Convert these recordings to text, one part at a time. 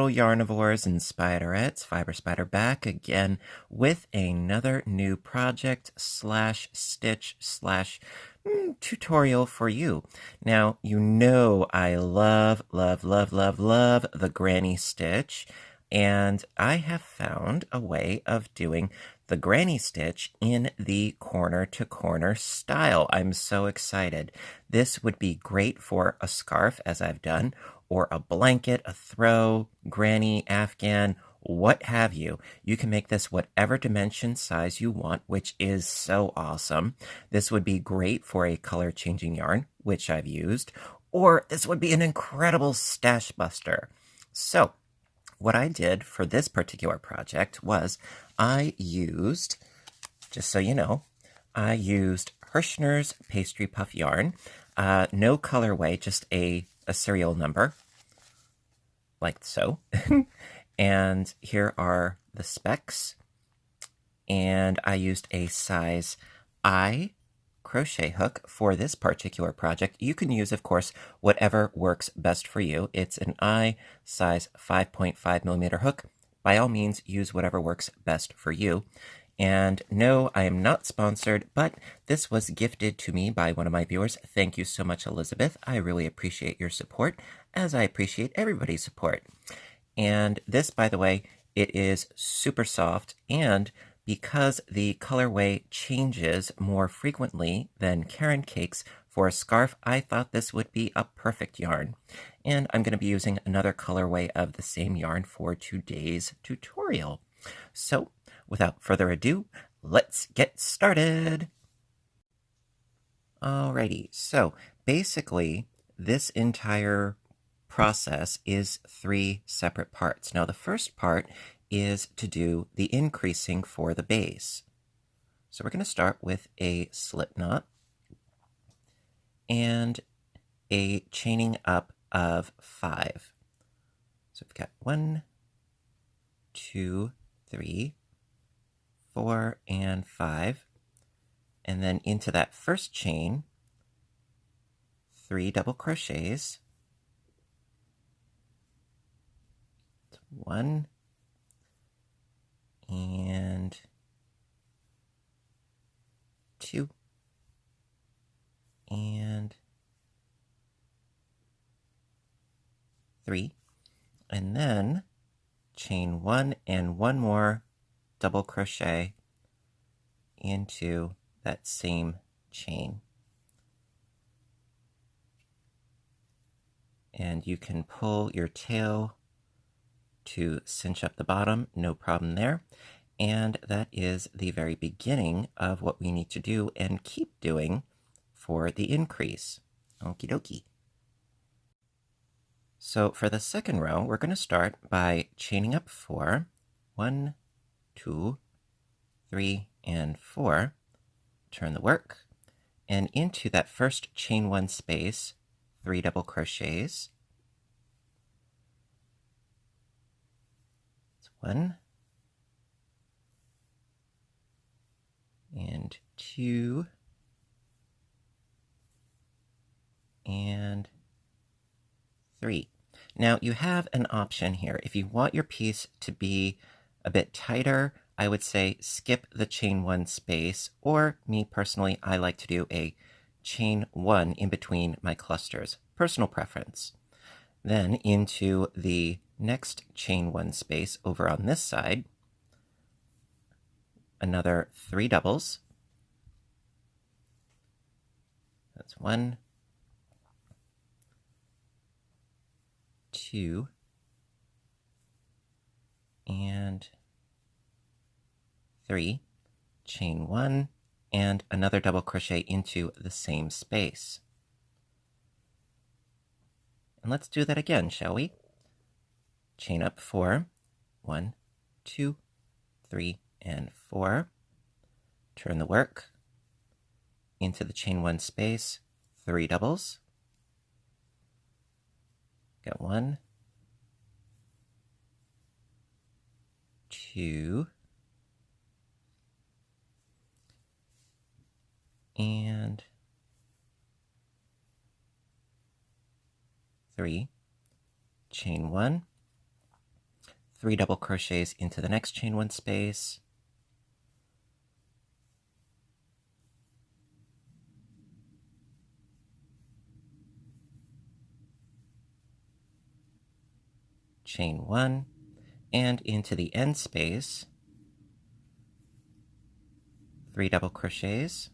little yarnivores and spiderettes, Fiber Spider back again with another new project slash stitch slash tutorial for you. Now, you know I love the granny stitch, and I have found a way of doing the granny stitch in the corner to corner style. I'm so excited. This would be great for a scarf, as I've done, or a blanket, a throw, granny, Afghan, what have you. You can make this whatever dimension size you want, which is so awesome. This would be great for a color changing yarn, which I've used, or this would be an incredible stash buster. So what I did for this particular project was I used, just so you know, I used Hirschner's Pastry Puff yarn. No colorway, just a serial number, like so. And here are the specs. And I used a size I crochet hook for this particular project. You can use, of course, whatever works best for you. It's an I size 5.5 millimeter hook. By all means, use whatever works best for you. And no, I am not sponsored, but this was gifted to me by one of my viewers. Thank you so much, Elizabeth. I really appreciate your support, as I appreciate everybody's support. And this, by the way, it is super soft, and because the colorway changes more frequently than Caron Cakes for a scarf, I thought this would be a perfect yarn. And I'm going to be using another colorway of the same yarn for today's tutorial. So, without further ado, let's get started! Alrighty, so basically, this entire process is 3 separate parts. Now, the first part is to do the increasing for the base. So we're going to start with a slip knot and a chaining up of 5. So we've got 1, 2, 3, 4, and 5. And then into that first chain, 3 double crochets. 1 and 2 and 3, and then chain 1 and 1 more double crochet into that same chain. And you can pull your tail to cinch up the bottom, no problem there. And that is the very beginning of what we need to do and keep doing for the increase. Okie dokie. So for the second row, we're going to start by chaining up 4. 1, 2, 3, and 4. Turn the work. And into that first chain 1 space, 3 double crochets. 1 and 2 and 3. Now you have an option here. If you want your piece to be a bit tighter, I would say skip the chain 1 space, or me personally, I like to do a chain 1 in between my clusters. Personal preference. Then into the next chain 1 space over on this side, another 3 doubles. That's 1, 2, and 3. Chain 1 and another double crochet into the same space. And let's do that again, shall we? Chain up 4, 1, 2, 3, and 4. Turn the work into the chain 1 space, 3 doubles. Got 1, 2, and 3. Chain 1, 3 double crochets into the next chain 1 space, chain 1, and into the end space, 3 double crochets,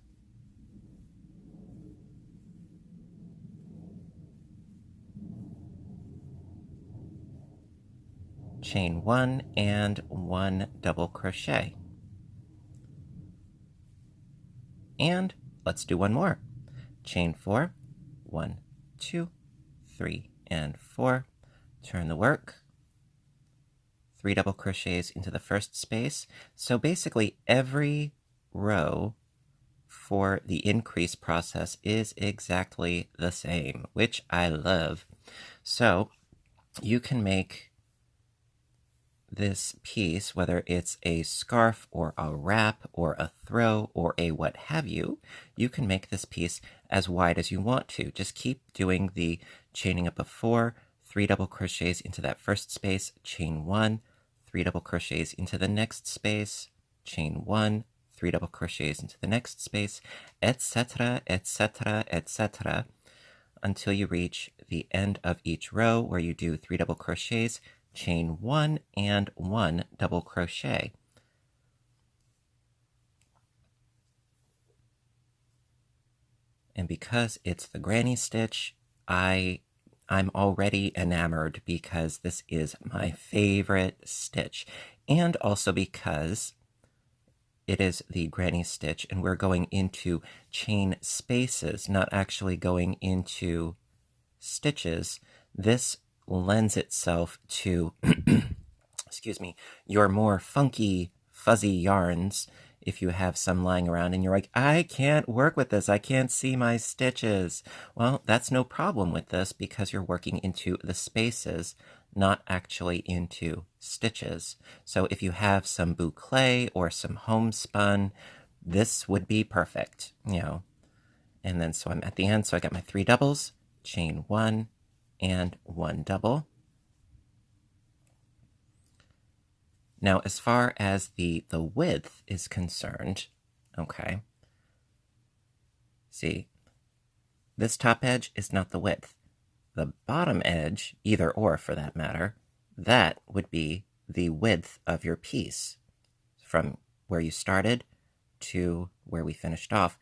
chain 1, and 1 double crochet. And let's do one more. Chain 4, 1, 2, 3, and 4. Turn the work. 3 double crochets into the first space. So basically every row for the increase process is exactly the same, which I love. So you can make this piece, whether it's a scarf or a wrap or a throw or a what have you, you can make this piece as wide as you want to. Just keep doing the chaining up of 4, 3 double crochets into that first space, chain 1, 3 double crochets into the next space, chain 1, 3 double crochets into the next space, etc., etc., etc., until you reach the end of each row where you do 3 double crochets, chain 1, and 1 double crochet. And because it's the granny stitch, I'm already enamored because this is my favorite stitch. And also because it is the granny stitch and we're going into chain spaces, not actually going into stitches. This lends itself to, excuse me, your more funky, fuzzy yarns. If you have some lying around and you're like, I can't work with this, I can't see my stitches. Well, that's no problem with this because you're working into the spaces, not actually into stitches. So if you have some boucle or some homespun, this would be perfect, And then so I'm at the end, so I got my 3 doubles, chain 1, and 1 double. Now, as far as the width is concerned, okay, see, this top edge is not the width. The bottom edge, either or for that matter, that would be the width of your piece. From where you started to where we finished off,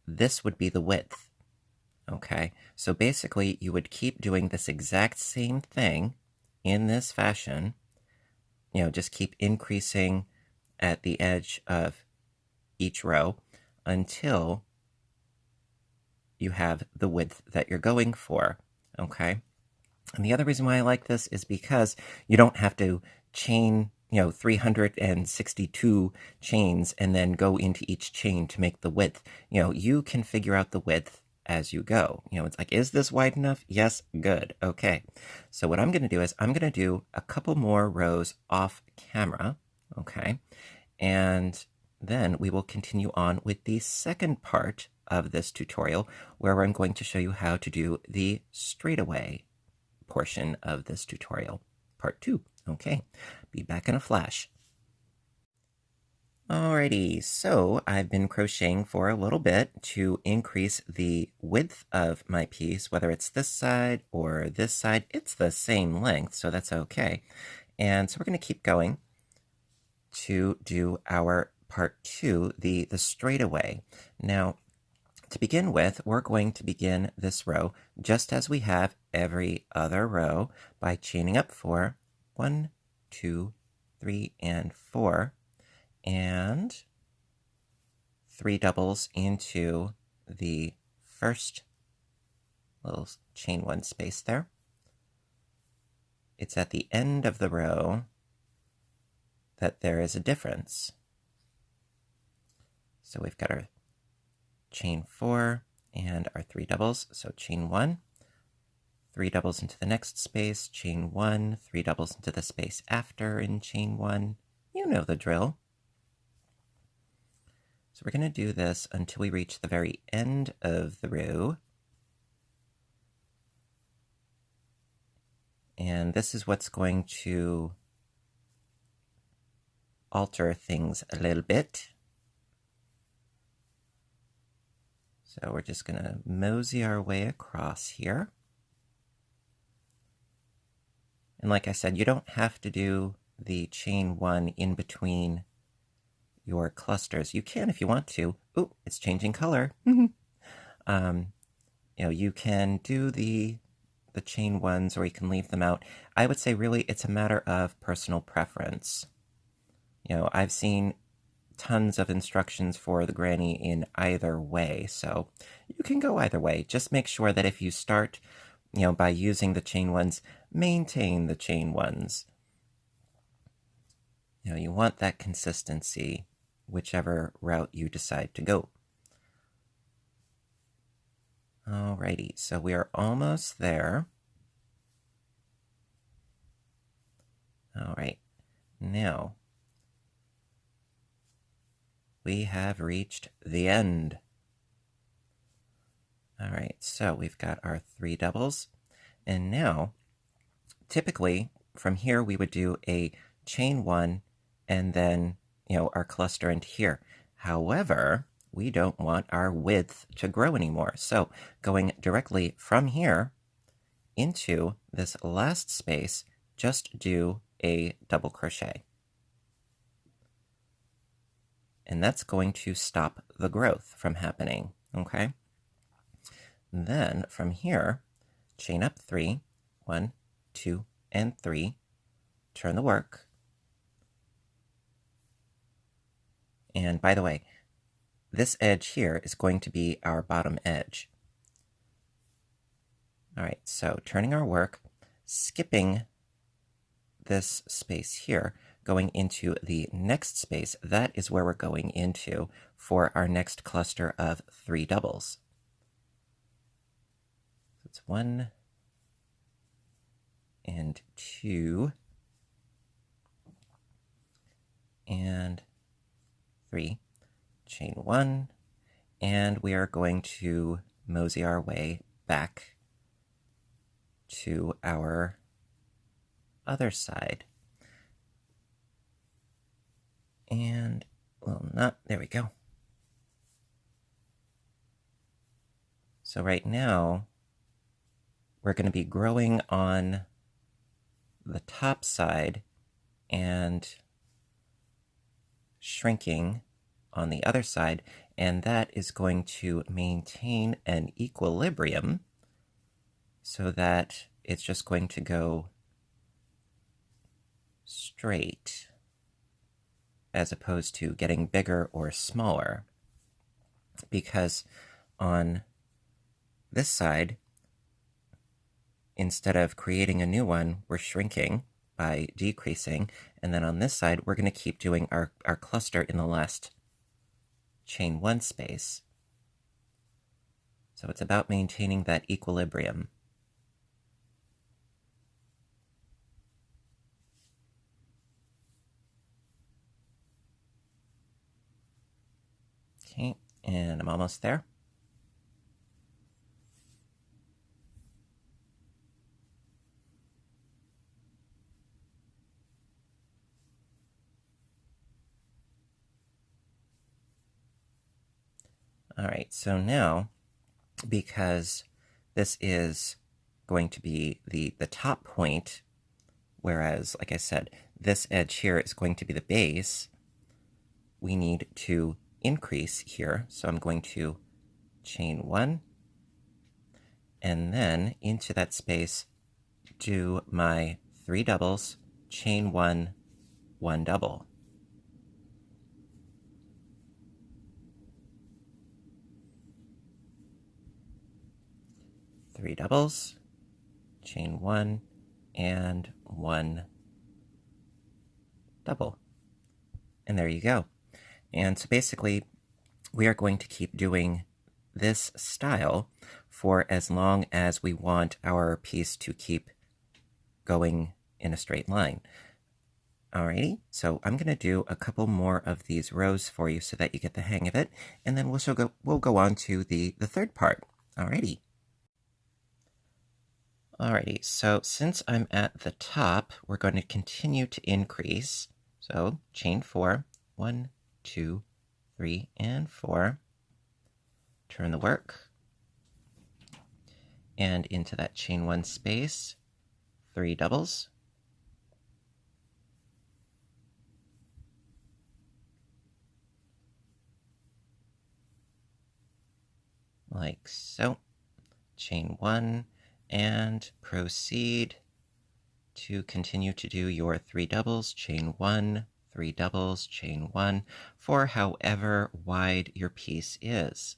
this would be the width. Okay, so basically you would keep doing this exact same thing in this fashion, just keep increasing at the edge of each row until you have the width that you're going for, okay? And the other reason why I like this is because you don't have to chain 362 chains and then go into each chain to make the width. You can figure out the width as you go. It's like, is this wide enough? Yes, good. Okay. So what I'm going to do is I'm going to do a couple more rows off camera. Okay. And then we will continue on with the second part of this tutorial where I'm going to show you how to do the straightaway portion of this tutorial, part 2. Okay, be back in a flash. Alrighty, so I've been crocheting for a little bit to increase the width of my piece, whether it's this side or this side, it's the same length, so that's okay. And so we're going to keep going to do our part 2, the straightaway. Now, to begin with, we're going to begin this row just as we have every other row by chaining up 4, 1, 2, 3, and 4, and 3 doubles into the first little chain 1 space there. It's at the end of the row that there is a difference. So we've got our chain 4 and our 3 doubles. So chain 1, 3 doubles into the next space, chain 1, 3 doubles into the space after in chain 1. You know the drill. So we're going to do this until we reach the very end of the row. And this is what's going to alter things a little bit. So we're just going to mosey our way across here. And like I said, you don't have to do the chain 1 in between your clusters. You can if you want to. Ooh, it's changing color. You can do the chain 1s or you can leave them out. I would say really it's a matter of personal preference. I've seen tons of instructions for the granny in either way, so you can go either way. Just make sure that if you start, by using the chain 1s, maintain the chain 1s. You want that consistency, whichever route you decide to go. Alrighty, so we are almost there. Alright, now we have reached the end. Alright, so we've got our 3 doubles, and now typically from here we would do a chain 1 and then our cluster into here. However, we don't want our width to grow anymore, so going directly from here into this last space, just do a double crochet. And that's going to stop the growth from happening, okay? Then from here, chain up 3, 1, 2, and 3, turn the work. And by the way, this edge here is going to be our bottom edge. All right, so turning our work, skipping this space here, going into the next space, that is where we're going into for our next cluster of 3 doubles. So it's 1 and 2 and 3, chain 1, and we are going to mosey our way back to our other side. And, well, there we go. So right now, we're going to be growing on the top side and shrinking on the other side, and that is going to maintain an equilibrium so that it's just going to go straight as opposed to getting bigger or smaller. Because on this side, instead of creating a new one, we're shrinking by decreasing, and then on this side, we're going to keep doing our cluster in the last chain 1 space. So it's about maintaining that equilibrium. Okay, and I'm almost there. All right, so now, because this is going to be the top point, whereas, like I said, this edge here is going to be the base, we need to increase here. So I'm going to chain 1, and then into that space, do my 3 doubles, chain 1, 1 double. Three doubles, chain 1, and 1 double. And there you go. And so basically, we are going to keep doing this style for as long as we want our piece to keep going in a straight line. Alrighty, so I'm going to do a couple more of these rows for you so that you get the hang of it, and then we'll go on to the third part. Alrighty. Alrighty, so since I'm at the top, we're going to continue to increase. So chain 4, 1, 2, 3, and 4. Turn the work, and into that chain 1 space, 3 doubles. Like so. Chain 1, and proceed to continue to do your 3 doubles, chain 1, 3 doubles, chain 1, for however wide your piece is.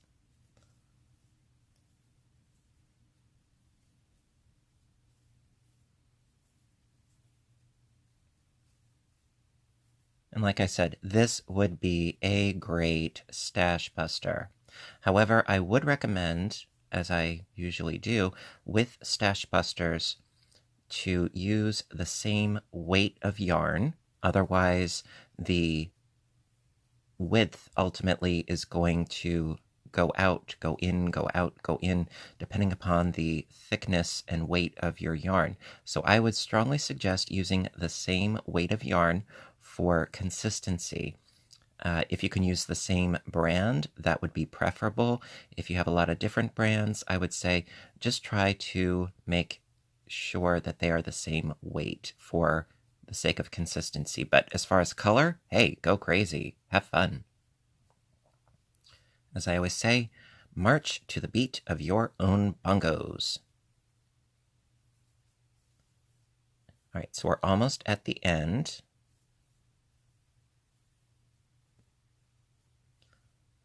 And like I said, this would be a great stash buster. However, I would recommend, as I usually do, with stash busters, to use the same weight of yarn. Otherwise, the width ultimately is going to go out, go in, go out, go in, depending upon the thickness and weight of your yarn. So I would strongly suggest using the same weight of yarn for consistency. If you can use the same brand, that would be preferable. If you have a lot of different brands, I would say just try to make sure that they are the same weight for the sake of consistency. But as far as color, hey, go crazy. Have fun. As I always say, march to the beat of your own bongos. All right, so we're almost at the end.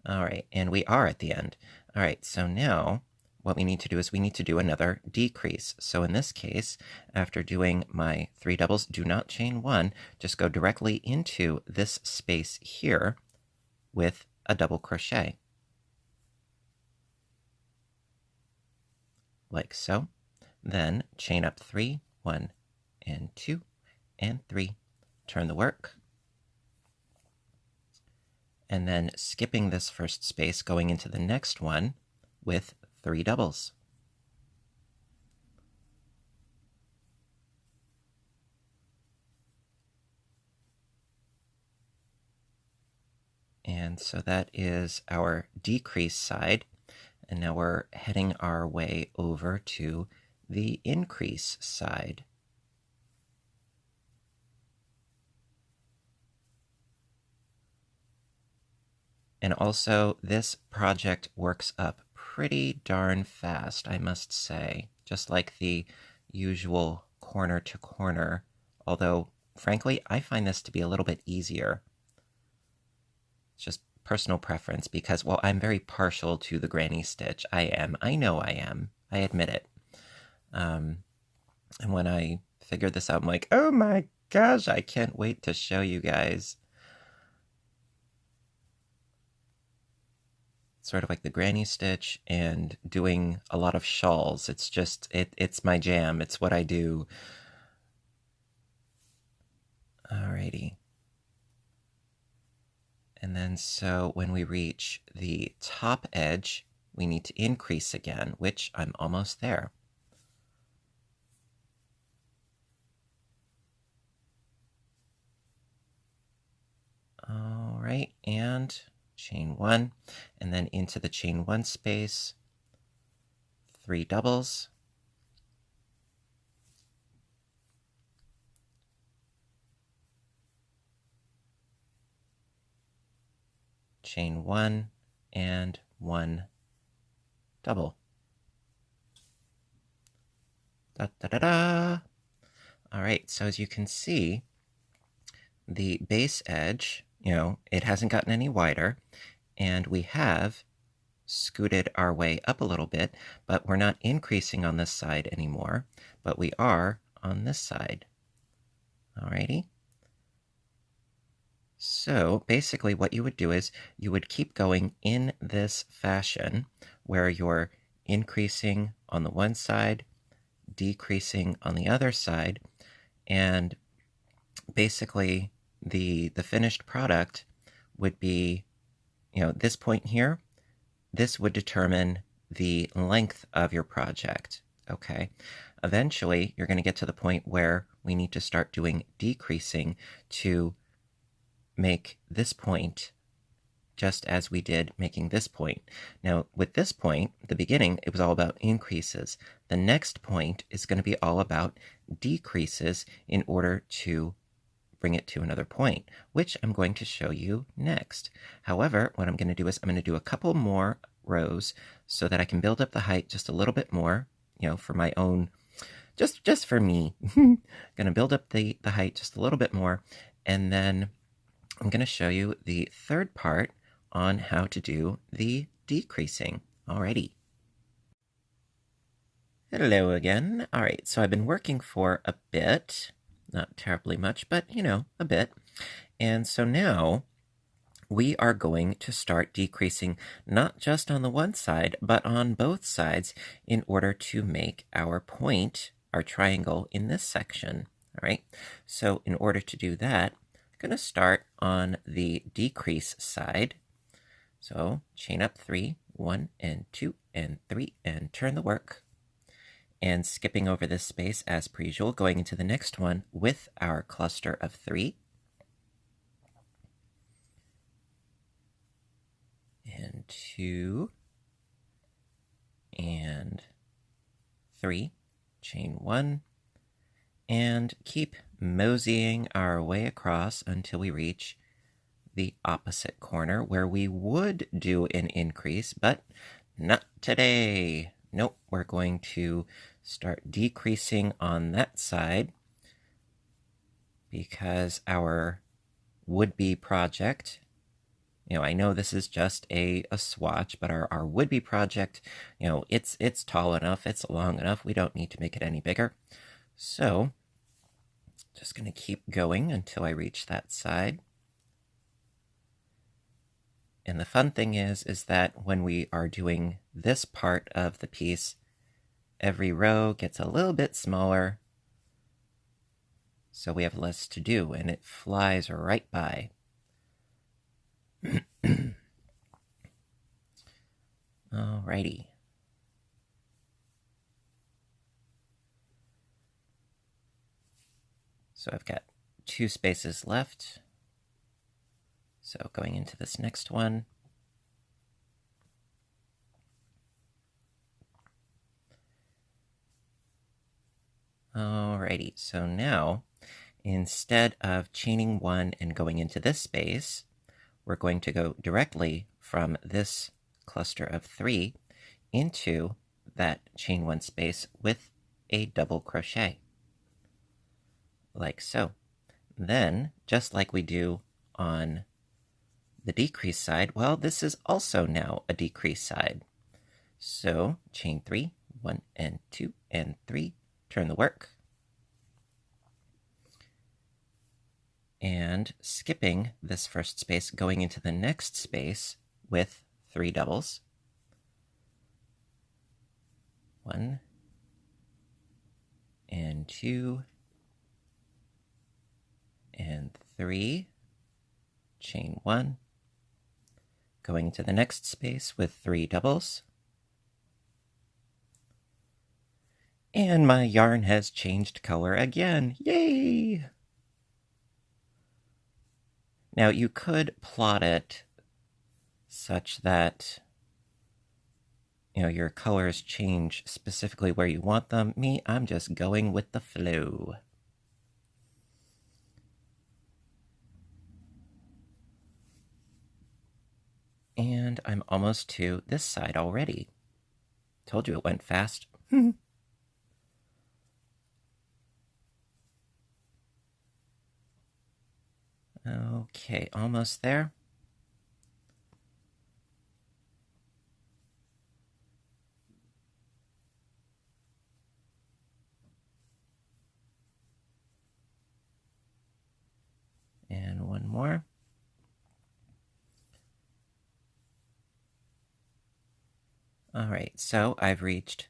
All right, and we are at the end. All right, so now what we need to do is we need to do another decrease. So in this case, after doing my 3 doubles, do not chain 1, just go directly into this space here with a double crochet. Like so. Then chain up 3, 1 and 2 and 3. Turn the work. And then skipping this first space, going into the next one with 3 doubles. And so that is our decrease side. And now we're heading our way over to the increase side. And also, this project works up pretty darn fast, I must say, just like the usual corner to corner, although, frankly, I find this to be a little bit easier. It's just personal preference because, well, I'm very partial to the granny stitch. I am. I know I am. I admit it. And when I figured this out, I'm like, oh my gosh, I can't wait to show you guys. Sort of like the granny stitch and doing a lot of shawls. It's just, it's my jam. It's what I do. Alrighty. And then so when we reach the top edge, we need to increase again, which I'm almost there. All right, and chain 1, and then into the chain 1 space, 3 doubles. Chain 1 and 1 double. Da da da da. All right, so as you can see, the base edge, it hasn't gotten any wider, and we have scooted our way up a little bit, but we're not increasing on this side anymore, but we are on this side. Alrighty. So basically what you would do is you would keep going in this fashion where you're increasing on the one side, decreasing on the other side, and basically the finished product would be, this point here, this would determine the length of your project, okay? Eventually, you're going to get to the point where we need to start doing decreasing to make this point just as we did making this point. Now, with this point, the beginning, it was all about increases. The next point is going to be all about decreases in order to bring it to another point, which I'm going to show you next. However, what I'm going to do is I'm going to do a couple more rows so that I can build up the height just a little bit more, for my own, just for me. Going to build up the height just a little bit more, and then I'm going to show you the third part on how to do the decreasing. Alrighty. Hello again. All right, so I've been working for a bit, not terribly much, but a bit. And so now we are going to start decreasing not just on the one side, but on both sides in order to make our point, our triangle in this section. All right, so in order to do that, I'm going to start on the decrease side. So chain up 3, 1 and 2 and 3, and turn the work. And skipping over this space as per usual, going into the next one with our cluster of 3. And 2 and 3, chain 1, and keep moseying our way across until we reach the opposite corner where we would do an increase, but not today. Nope, we're going to start decreasing on that side because our would-be project, I know this is just a swatch, but our would-be project, it's tall enough, it's long enough, we don't need to make it any bigger. So just going to keep going until I reach that side. And the fun thing is that when we are doing this part of the piece, every row gets a little bit smaller, so we have less to do, and it flies right by. Alrighty. So I've got 2 spaces left. So going into this next one. Alrighty, so now instead of chaining 1 and going into this space, we're going to go directly from this cluster of 3 into that chain 1 space with a double crochet, like so. Then, just like we do on the decrease side, well, this is also now a decrease side. So chain 3, 1 and 2 and 3, turn the work. And skipping this first space, going into the next space with 3 doubles. 1 and 2 and 3, chain 1. Going into the next space with 3 doubles. And my yarn has changed color again. Yay! Now you could plot it such that your colors change specifically where you want them. Me, I'm just going with the flow. And I'm almost to this side already. Told you it went fast. Okay, almost there. And one more. All right, so I've reached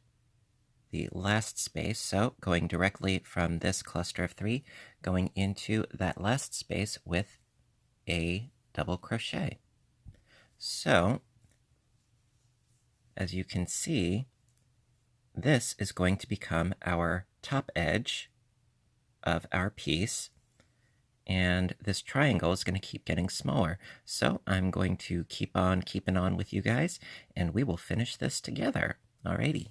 the last space, so going directly from this cluster of 3, going into that last space with a double crochet. So, as you can see, this is going to become our top edge of our piece, And this triangle is going to keep getting smaller. So I'm going to keep on keeping on with you guys, and we will finish this together. Alrighty.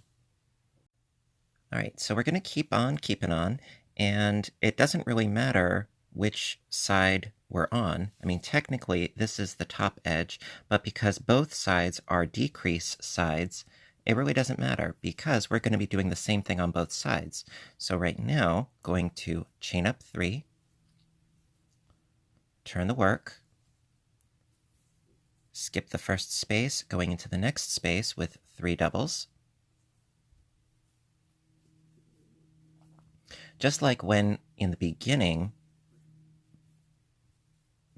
Alright, so we're going to keep on keeping on, and it doesn't really matter which side we're on. I mean, technically, this is the top edge, but because both sides are decrease sides, it really doesn't matter because we're going to be doing the same thing on both sides. So right now, going to chain up 3, turn the work, skip the first space, going into the next space with 3 doubles. Just like when in the beginning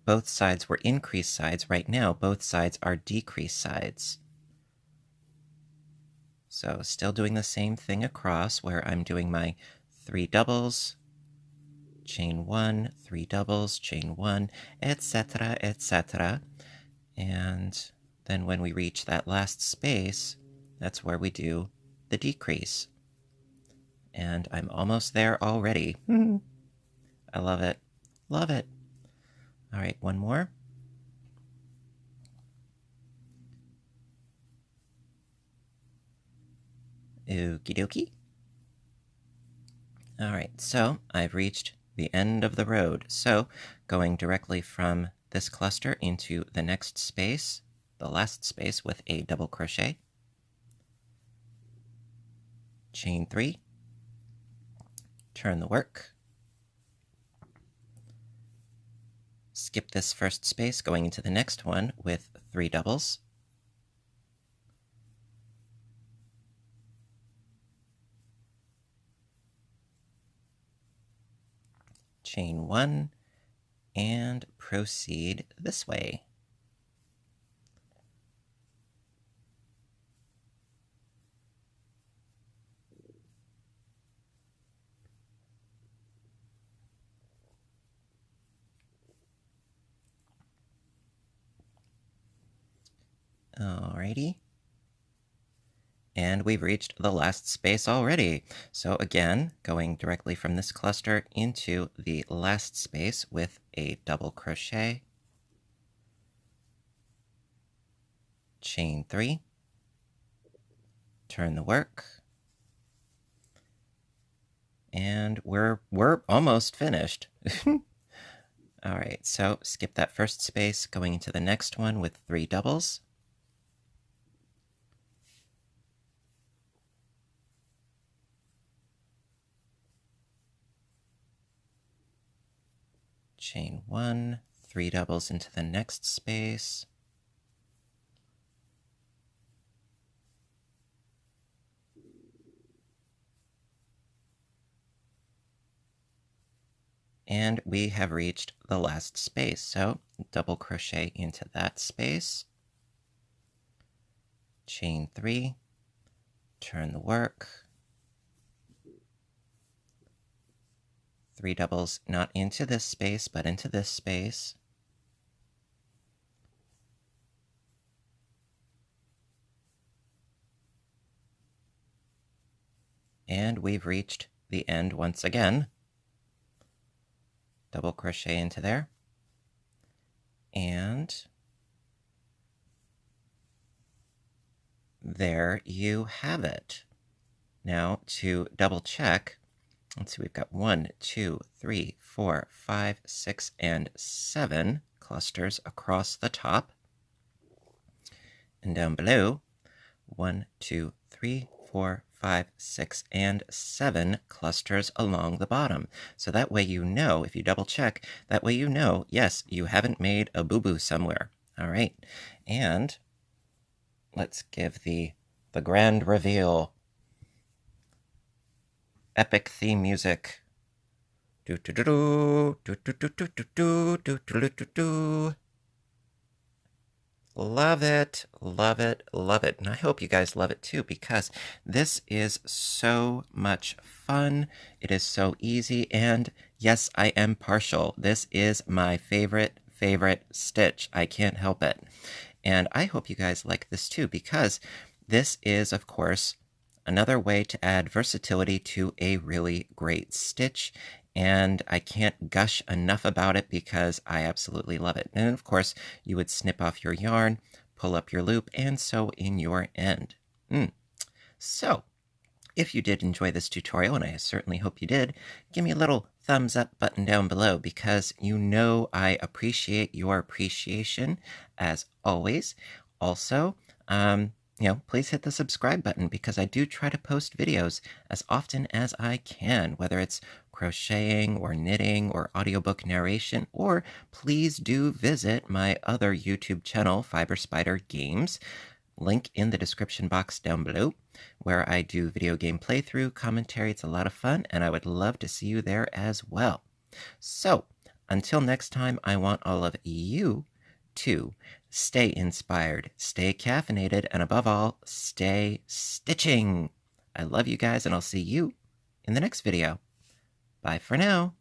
both sides were increase sides, right now both sides are decrease sides. So still doing the same thing across where I'm doing my 3 doubles, chain 1, 3 doubles, chain 1, etc., etc. And then when we reach that last space, that's where we do the decrease. And I'm almost there already. I love it. Love it. All right, one more. Okie dokie. All right, so I've reached the end of the road. So going directly from this cluster into the next space, the last space with a double crochet, chain 3, turn the work, skip this first space, going into the next one with 3 doubles, chain 1, and proceed this way. Alrighty. And we've reached the last space already. So again, going directly from this cluster into the last space with a double crochet, chain 3, turn the work, and we're almost finished. All right, so skip that first space, going into the next one with 3 doubles, chain 1, 3 doubles into the next space, and we have reached the last space. So double crochet into that space, chain 3, turn the work, 3 doubles not into this space, but into this space, and we've reached the end once again. Double crochet into there, and there you have it. Now to double check, let's see, we've got 1, 2, 3, 4, 5, 6, and 7 clusters across the top. And down below, 1, 2, 3, 4, 5, 6, and 7 clusters along the bottom. So that way you know, if you double check, that way you know, yes, you haven't made a boo-boo somewhere. All right, and let's give the grand reveal. Epic theme music. Do do do do do do do do do do do do do. Love it, love it, love it. And I hope you guys love it too, because this is so much fun. It is so easy. And yes, I am partial. This is my favorite stitch. I can't help it. And I hope you guys like this too, because this is, of course, another way to add versatility to a really great stitch. and I can't gush enough about it because I absolutely love it. And of course, you would snip off your yarn, pull up your loop, and sew in your end. So, if you did enjoy this tutorial, and I certainly hope you did, give me a little thumbs up button down below because you know I appreciate your appreciation as always. Also, please hit the subscribe button because I do try to post videos as often as I can, whether it's crocheting or knitting or audiobook narration, or please do visit my other YouTube channel, Fiber Spider Games. Link in the description box down below, where I do video game playthrough commentary. It's a lot of fun, and I would love to see you there as well. So, until next time, I want all of you to stay inspired, stay caffeinated, and above all, stay stitching. I love you guys, and I'll see you in the next video. Bye for now.